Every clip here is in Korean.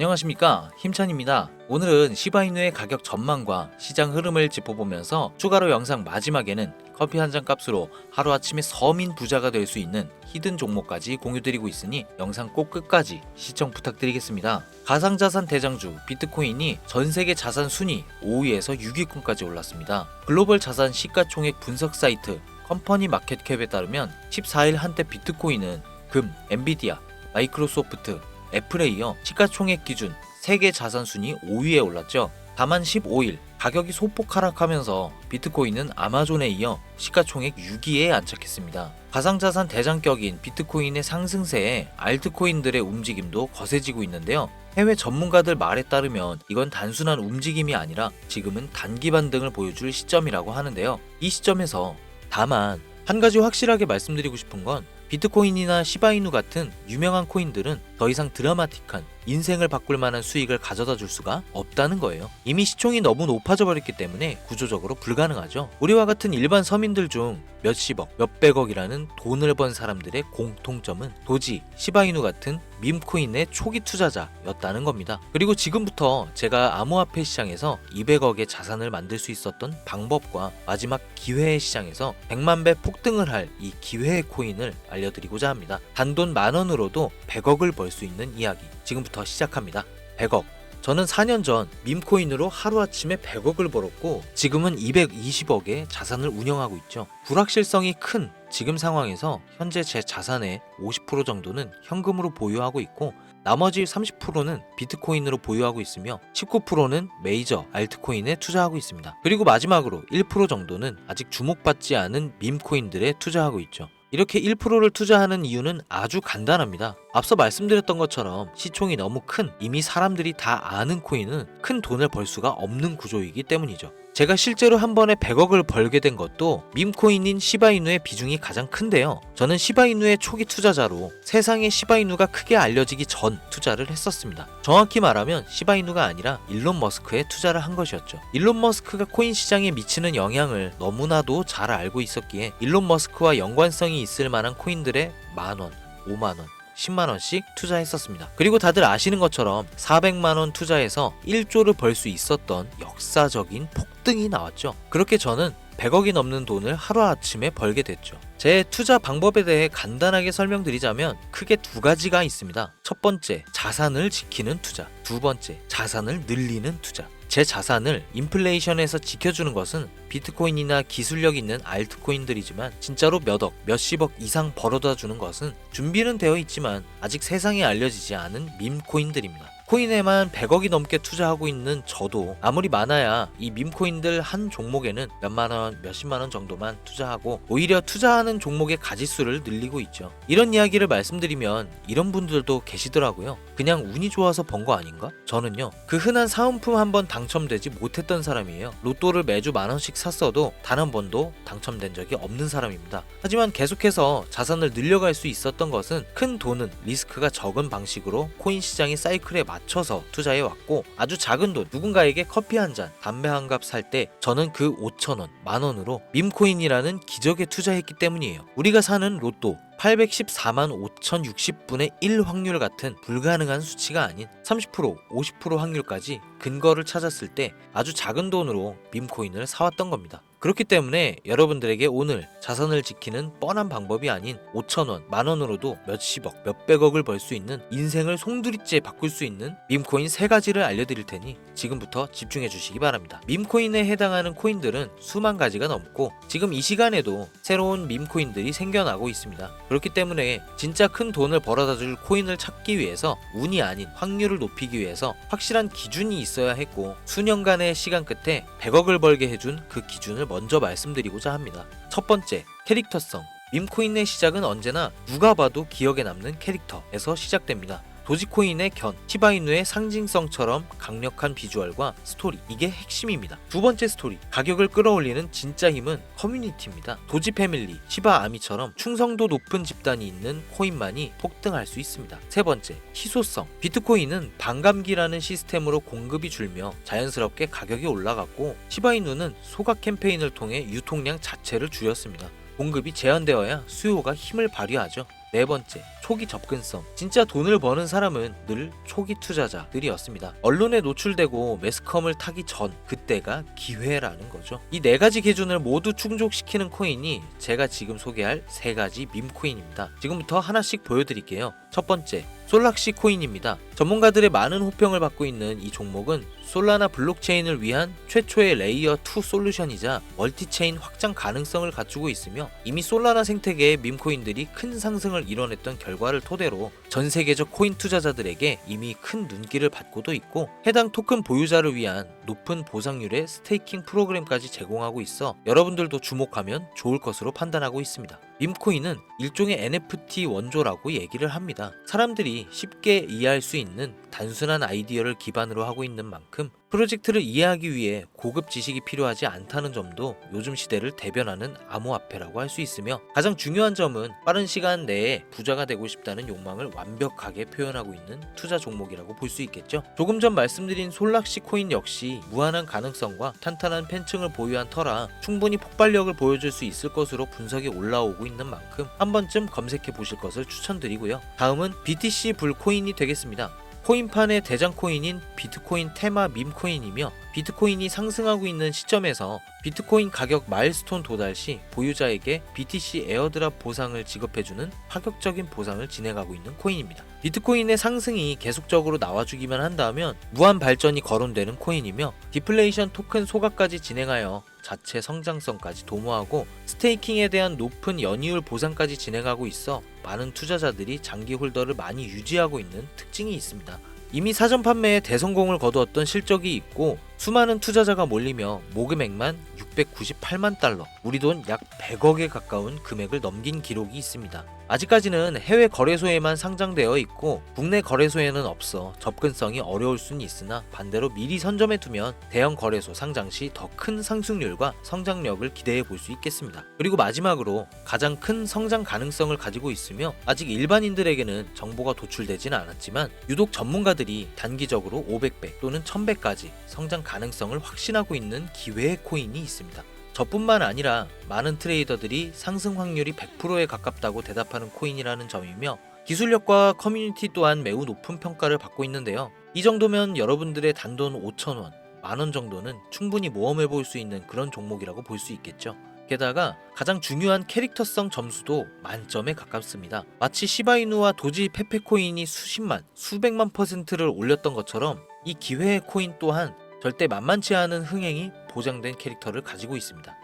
안녕하십니까, 힘찬입니다. 오늘은 시바이누의 가격 전망과 시장 흐름을 짚어보면서 추가로 영상 마지막에는 커피 한 잔 값으로 하루아침에 서민 부자가 될 수 있는 히든 종목까지 공유드리고 있으니 영상 꼭 끝까지 시청 부탁드리겠습니다. 가상자산 대장주 비트코인이 전세계 자산 순위 5위에서 6위권까지 올랐습니다. 글로벌 자산 시가총액 분석 사이트 컴퍼니 마켓캡에 따르면 14일 한때 비트코인은 금, 엔비디아, 마이크로소프트, 애플에 이어 시가총액 기준 세계 자산 순위 5위에 올랐죠. 다만 15일 가격이 소폭 하락하면서 비트코인은 아마존에 이어 시가총액 6위에 안착했습니다. 가상자산 대장격인 비트코인의 상승세에 알트코인들의 움직임도 거세지고 있는데요. 해외 전문가들 말에 따르면 이건 단순한 움직임이 아니라 지금은 단기 반등을 보여줄 시점이라고 하는데요. 이 시점에서 다만 한 가지 확실하게 말씀드리고 싶은 건 비트코인이나 시바이누 같은 유명한 코인들은 더 이상 드라마틱한 인생을 바꿀 만한 수익을 가져다 줄 수가 없다는 거예요. 이미 시총이 너무 높아져 버렸기 때문에 구조적으로 불가능하죠. 우리와 같은 일반 서민들 중 몇십억, 몇백억이라는 돈을 번 사람들의 공통점은 도지, 시바이누 같은 밈코인의 초기 투자자였다는 겁니다. 그리고 지금부터 제가 암호화폐 시장에서 200억의 자산을 만들 수 있었던 방법과 마지막 기회의 시장에서 100만 배 폭등을 할 이 기회의 코인을 알려드리고자 합니다. 단돈 10,000원으로도 100억을 벌 수 있는 이야기 지금부터 시작합니다. 100억. 저는 4년 전 밈코인으로 하루아침에 100억을 벌었고 지금은 220억의 자산을 운영하고 있죠. 불확실성이 큰 지금 상황에서 현재 제 자산의 50% 정도는 현금으로 보유하고 있고 나머지 30%는 비트코인으로 보유하고 있으며 19%는 메이저 알트코인에 투자하고 있습니다. 그리고 마지막으로 1% 정도는 아직 주목받지 않은 밈코인들에 투자하고 있죠. 이렇게 1%를 투자하는 이유는 아주 간단합니다. 앞서 말씀드렸던 것처럼 시총이 너무 큰 이미 사람들이 다 아는 코인은 큰 돈을 벌 수가 없는 구조이기 때문이죠. 제가 실제로 한 번에 100억을 벌게 된 것도 밈코인인 시바이누의 비중이 가장 큰데요. 저는 시바이누의 초기 투자자로 세상에 시바이누가 크게 알려지기 전 투자를 했었습니다. 정확히 말하면 시바이누가 아니라 일론 머스크에 투자를 한 것이었죠. 일론 머스크가 코인 시장에 미치는 영향을 너무나도 잘 알고 있었기에 일론 머스크와 연관성이 있을 만한 코인들의 만원, 5만원, 10만원씩 투자했었습니다. 그리고 다들 아시는 것처럼 400만원 투자해서 1조를 벌 수 있었던 역사적인 폭등이 나왔죠. 그렇게 저는 100억이 넘는 돈을 하루아침에 벌게 됐죠. 제 투자 방법에 대해 간단하게 설명드리자면 크게 두 가지가 있습니다. 첫 번째, 자산을 지키는 투자. 두 번째, 자산을 늘리는 투자. 제 자산을 인플레이션에서 지켜주는 것은 비트코인이나 기술력 있는 알트코인들이지만 진짜로 몇억, 몇십억 이상 벌어다 주는 것은 준비는 되어 있지만 아직 세상에 알려지지 않은 밈코인들입니다. 코인에만 100억이 넘게 투자하고 있는 저도 아무리 많아야 이 밈코인들 한 종목에는 몇만원, 몇십만원 정도만 투자하고 오히려 투자하는 종목의 가지수를 늘리고 있죠. 이런 이야기를 말씀드리면 이런 분들도 계시더라고요. 그냥 운이 좋아서 번 거 아닌가? 저는요, 그 흔한 사은품 한 번 당첨되지 못했던 사람이에요. 로또를 매주 10,000원씩 샀어도 단 한 번도 당첨된 적이 없는 사람입니다. 하지만 계속해서 자산을 늘려갈 수 있었던 것은 큰 돈은 리스크가 적은 방식으로 코인 시장의 사이클에 맞춰서 투자해 왔고 아주 작은 돈, 누군가에게 커피 한 잔, 담배 한 갑 살 때 저는 그 5,000원, 만원으로 밈코인이라는 기적에 투자했기 때문이에요. 우리가 사는 로또 814만 5,060분의 1 확률 같은 불가능한 수치가 아닌 30%, 50% 확률까지 근거를 찾았을 때 아주 작은 돈으로 밈코인을 사왔던 겁니다. 그렇기 때문에 여러분들에게 오늘 자산을 지키는 뻔한 방법이 아닌 5,000원, 만원으로도 몇십억, 몇백억을 벌 수 있는 인생을 송두리째 바꿀 수 있는 밈코인 3가지를 알려드릴 테니 지금부터 집중해 주시기 바랍니다. 밈코인에 해당하는 코인들은 수만 가지가 넘고 지금 이 시간에도 새로운 밈코인들이 생겨나고 있습니다. 그렇기 때문에 진짜 큰 돈을 벌어다 줄 코인을 찾기 위해서 운이 아닌 확률을 높이기 위해서 확실한 기준이 있어야 했고 수년간의 시간 끝에 100억을 벌게 해준 그 기준을 먼저 말씀드리고자 합니다. 첫 번째, 캐릭터성. 밈코인의 시작은 언제나 누가 봐도 기억에 남는 캐릭터에서 시작됩니다. 도지코인의 견, 시바이누의 상징성처럼 강력한 비주얼과 스토리, 이게 핵심입니다. 두 번째 스토리, 가격을 끌어올리는 진짜 힘은 커뮤니티입니다. 도지 패밀리, 시바 아미처럼 충성도 높은 집단이 있는 코인만이 폭등할 수 있습니다. 세 번째, 희소성. 비트코인은 반감기라는 시스템으로 공급이 줄며 자연스럽게 가격이 올라갔고 시바이누는 소각 캠페인을 통해 유통량 자체를 줄였습니다. 공급이 제한되어야 수요가 힘을 발휘하죠. 네 번째, 초기 접근성. 진짜 돈을 버는 사람은 늘 초기 투자자들이었습니다. 언론에 노출되고 매스컴을 타기 전, 그때가 기회라는 거죠. 이 네 가지 기준을 모두 충족시키는 코인이 제가 지금 소개할 세 가지 밈코인입니다. 지금부터 하나씩 보여드릴게요. 첫 번째, 솔락시 코인입니다. 전문가들의 많은 호평을 받고 있는 이 종목은 솔라나 블록체인을 위한 최초의 레이어 2 솔루션이자 멀티체인 확장 가능성을 갖추고 있으며 이미 솔라나 생태계의 밈코인들이 큰 상승을 이뤄냈던 결과를 토대로 전 세계적 코인 투자자들에게 이미 큰 눈길을 받고도 있고 해당 토큰 보유자를 위한 높은 보상률의 스테이킹 프로그램까지 제공하고 있어 여러분들도 주목하면 좋을 것으로 판단하고 있습니다. 밈코인은 일종의 NFT 원조라고 얘기를 합니다. 사람들이 쉽게 이해할 수 있는 단순한 아이디어를 기반으로 하고 있는 만큼 프로젝트를 이해하기 위해 고급 지식이 필요하지 않다는 점도 요즘 시대를 대변하는 암호화폐라고 할 수 있으며 가장 중요한 점은 빠른 시간 내에 부자가 되고 싶다는 욕망을 완벽하게 표현하고 있는 투자 종목이라고 볼 수 있겠죠. 조금 전 말씀드린 솔락시 코인 역시 무한한 가능성과 탄탄한 팬층을 보유한 터라 충분히 폭발력을 보여줄 수 있을 것으로 분석이 올라오고 있는 만큼 한 번쯤 검색해 보실 것을 추천드리고요. 다음은 BTC 불 코인이 되겠습니다. 코인판의 대장 코인인 비트코인 테마 밈코인이며 비트코인이 상승하고 있는 시점에서 비트코인 가격 마일스톤 도달 시 보유자에게 BTC 에어드랍 보상을 지급해주는 파격적인 보상을 진행하고 있는 코인입니다. 비트코인의 상승이 계속적으로 나와주기만 한다면 무한 발전이 거론되는 코인이며 디플레이션 토큰 소각까지 진행하여 자체 성장성까지 도모하고 스테이킹에 대한 높은 연이율 보상까지 진행하고 있어 많은 투자자들이 장기 홀더를 많이 유지하고 있는 특징이 있습니다. 이미 사전 판매에 대성공을 거두었던 실적이 있고 수많은 투자자가 몰리며 모금액만 698만 달러, 우리 돈 약 100억에 가까운 금액을 넘긴 기록이 있습니다. 아직까지는 해외 거래소에만 상장되어 있고 국내 거래소에는 없어 접근성이 어려울 수는 있으나 반대로 미리 선점해 두면 대형 거래소 상장 시 더 큰 상승률과 성장력을 기대해 볼 수 있겠습니다. 그리고 마지막으로 가장 큰 성장 가능성을 가지고 있으며 아직 일반인들에게는 정보가 도출되지는 않았지만 유독 전문가들이 단기적으로 500배 또는 1000배까지 성장 가능성을 확신하고 있는 기회의 코인이 있습니다. 저뿐만 아니라 많은 트레이더들이 상승 확률이 100%에 가깝다고 대답하는 코인이라는 점이며 기술력과 커뮤니티 또한 매우 높은 평가를 받고 있는데요. 이 정도면 여러분들의 단돈 5,000원, 만원 정도는 충분히 모험해 볼 수 있는 그런 종목이라고 볼 수 있겠죠. 게다가 가장 중요한 캐릭터성 점수도 만점에 가깝습니다. 마치 시바이누와 도지 페페코인이 수십만, 수백만 %를 올렸던 것처럼 이 기회의 코인 또한 절대 만만치 않은 흥행이 보장된 캐릭터를 가지고 있습니다.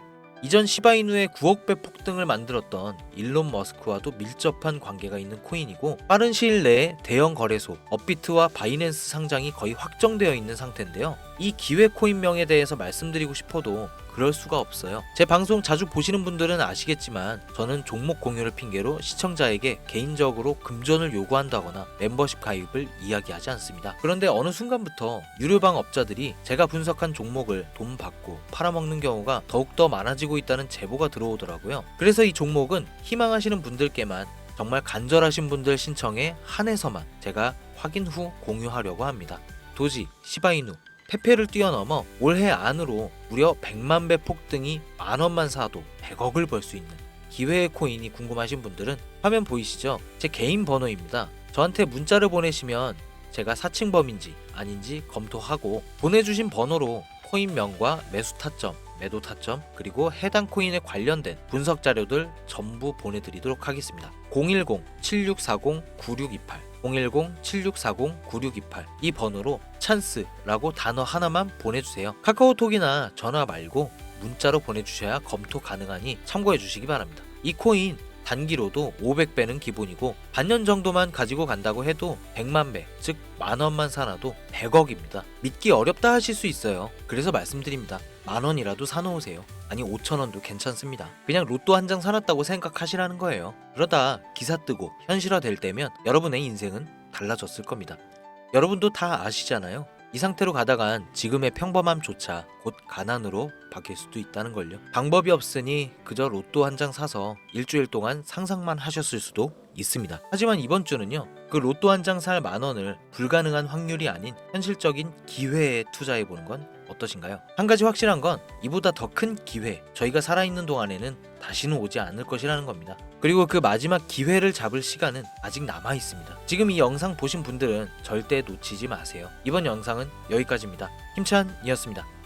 이전 시바이누의 9억 배 폭등을 만들었던 일론 머스크와도 밀접한 관계가 있는 코인이고 빠른 시일 내에 대형 거래소 업비트와 바이낸스 상장이 거의 확정되어 있는 상태인데요. 이 기회 코인명에 대해서 말씀드리고 싶어도 그럴 수가 없어요. 제 방송 자주 보시는 분들은 아시겠지만 저는 종목 공유를 핑계로 시청자에게 개인적으로 금전을 요구한다거나 멤버십 가입을 이야기하지 않습니다. 그런데 어느 순간부터 유료방 업자들이 제가 분석한 종목을 돈 받고 팔아먹는 경우가 더욱더 많아지고 있다는 제보가 들어오더라고요. 그래서 이 종목은 희망하시는 분들께만 정말 간절하신 분들 신청에 한해서만 제가 확인 후 공유하려고 합니다. 도지, 시바이누, 페페를 뛰어넘어 올해 안으로 무려 100만 배 폭등이 만원만 사도 100억을 벌 수 있는 기회의 코인이 궁금하신 분들은 화면 보이시죠? 제 개인 번호입니다. 저한테 문자를 보내시면 제가 사칭범인지 아닌지 검토하고 보내주신 번호로 코인명과 매수 타점, 매도 타점, 그리고 해당 코인에 관련된 분석 자료들 전부 보내드리도록 하겠습니다. 010-7640-9628 010-7640-9628 이 번호로 찬스라고 단어 하나만 보내주세요. 카카오톡이나 전화 말고 문자로 보내주셔야 검토 가능하니 참고해 주시기 바랍니다. 이 코인 단기로도 500배는 기본이고 반년 정도만 가지고 간다고 해도 100만 배, 즉 만원만 사놔도 100억입니다. 믿기 어렵다 하실 수 있어요. 그래서 말씀드립니다. 만원이라도 사놓으세요. 아니 5,000원도 괜찮습니다. 그냥 로또 한 장 사놨다고 생각하시라는 거예요. 그러다 기사 뜨고 현실화 될 때면 여러분의 인생은 달라졌을 겁니다. 여러분도 다 아시잖아요. 이 상태로 가다간 지금의 평범함조차 곧 가난으로 바뀔 수도 있다는 걸요. 방법이 없으니 그저 로또 한 장 사서 일주일 동안 상상만 하셨을 수도 있습니다. 하지만 이번 주는요, 그 로또 한 장 살 만원을 불가능한 확률이 아닌 현실적인 기회에 투자해보는 건 어떠신가요? 한 가지 확실한 건 이보다 더 큰 기회, 저희가 살아있는 동안에는 다시는 오지 않을 것이라는 겁니다. 그리고 그 마지막 기회를 잡을 시간은 아직 남아 있습니다. 지금 이 영상 보신 분들은 절대 놓치지 마세요. 이번 영상은 여기까지입니다. 힘찬이었습니다.